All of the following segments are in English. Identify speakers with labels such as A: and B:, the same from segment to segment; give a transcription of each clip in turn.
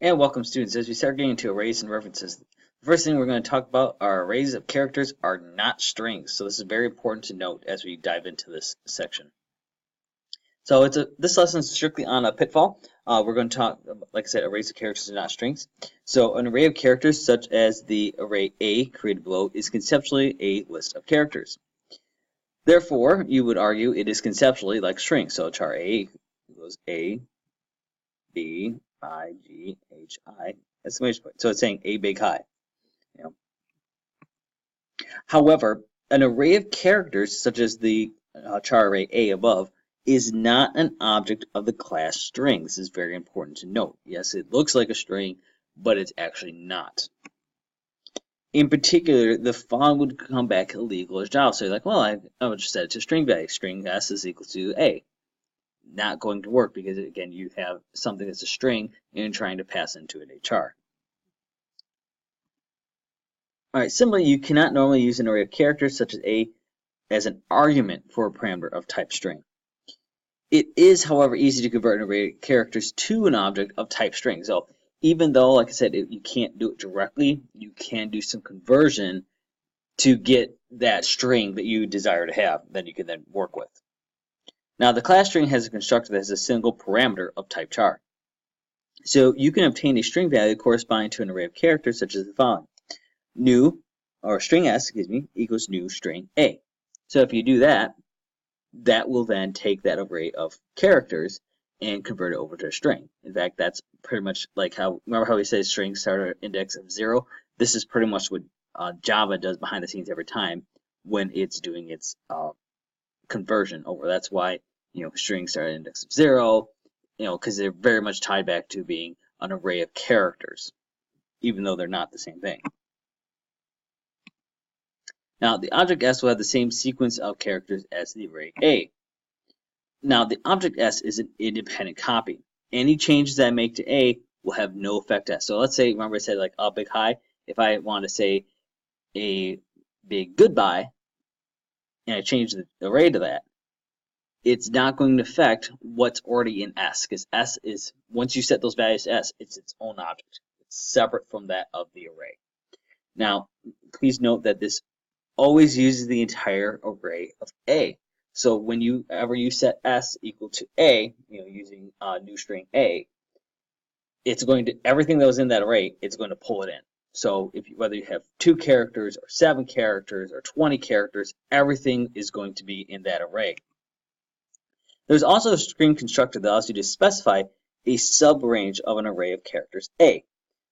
A: And welcome students. As we start getting into arrays and references, the first thing we're going to talk about are arrays of characters are not strings. So this is very important to note as we dive into this section. So this lesson is strictly on a pitfall. We're going to talk, like I said, arrays of characters are not strings. So an array of characters such as the array A created below is conceptually a list of characters. Therefore, you would argue it is conceptually like strings. So char A equals A, B, I, G, H, I, exclamation point. So it's saying A big high. You know. However, an array of characters, such as the char array A above, is not an object of the class string. This is very important to note. Yes, it looks like a string, but it's actually not. In particular, the following would come back illegal as Java. So you're like, well, I would just set it to string value. String s is equal to A. Not going to work because, again, you have something that's a string and you're trying to pass into it a char. All right, similarly, you cannot normally use an array of characters such as A as an argument for a parameter of type string. It is, however, easy to convert an array of characters to an object of type string. So even though, like I said, you can't do it directly, you can do some conversion to get that string that you desire to have that you can then work with. Now, the class string has a constructor that has a single parameter of type char. So you can obtain a string value corresponding to an array of characters such as the following. New, or string s, equals new string A. So if you do that, that will then take that array of characters and convert it over to a string. In fact, that's pretty much like remember how we say strings start at an index of 0? This is pretty much what Java does behind the scenes every time when it's doing its conversion over. That's why, strings start at an index of 0, because they're very much tied back to being an array of characters, even though they're not the same thing. Now, the object S will have the same sequence of characters as the array A. Now, the object S is an independent copy. Any changes that I make to A will have no effect to S. So let's say, remember I said like a big high. If I want to say a big goodbye, and I change the array to that, it's not going to affect what's already in S, because S is, once you set those values to S, it's its own object. It's separate from that of the array. Now, please note that this always uses the entire array of A. So whenever you set S equal to A, using new string A, it's going to, everything that was in that array, it's going to pull it in. So whether you have 2 characters or 7 characters or 20 characters, everything is going to be in that array. There's also a string constructor that allows you to specify a subrange of an array of characters A.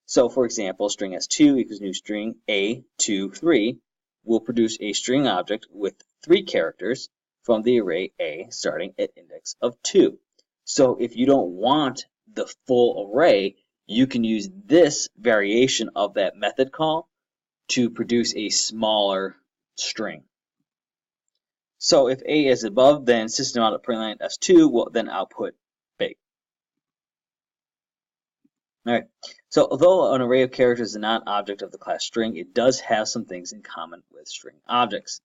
A: So for example, string S2 equals new string A2, 3 will produce a string object with 3 characters from the array A starting at index of 2. So if you don't want the full array, you can use this variation of that method call to produce a smaller string. So if A is above, then system out of println S2 will then output big. All right. So although an array of characters is not an object of the class string, it does have some things in common with string objects.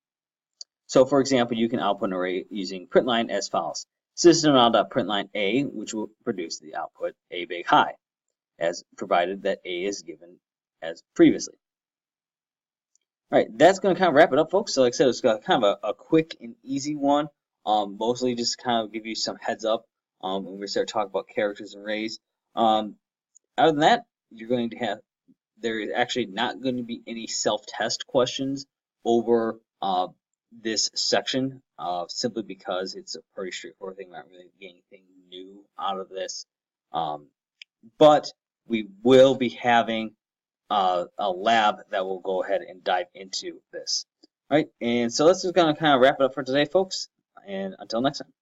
A: So for example, you can output an array using println as follows. System.println A, which will produce the output A big high, as provided that A is given as previously. All right, that's going to kind of wrap it up, folks. So like I said, it's got kind of a quick and easy one. Mostly just kind of give you some heads up when we start talking about characters and arrays. Other than that, there is actually not going to be any self-test questions over this section, simply because it's a pretty straightforward thing. We're not really getting anything new out of this. But we will be having a lab that will go ahead and dive into this. All right, and so that's just going to kind of wrap it up for today, folks. And until next time.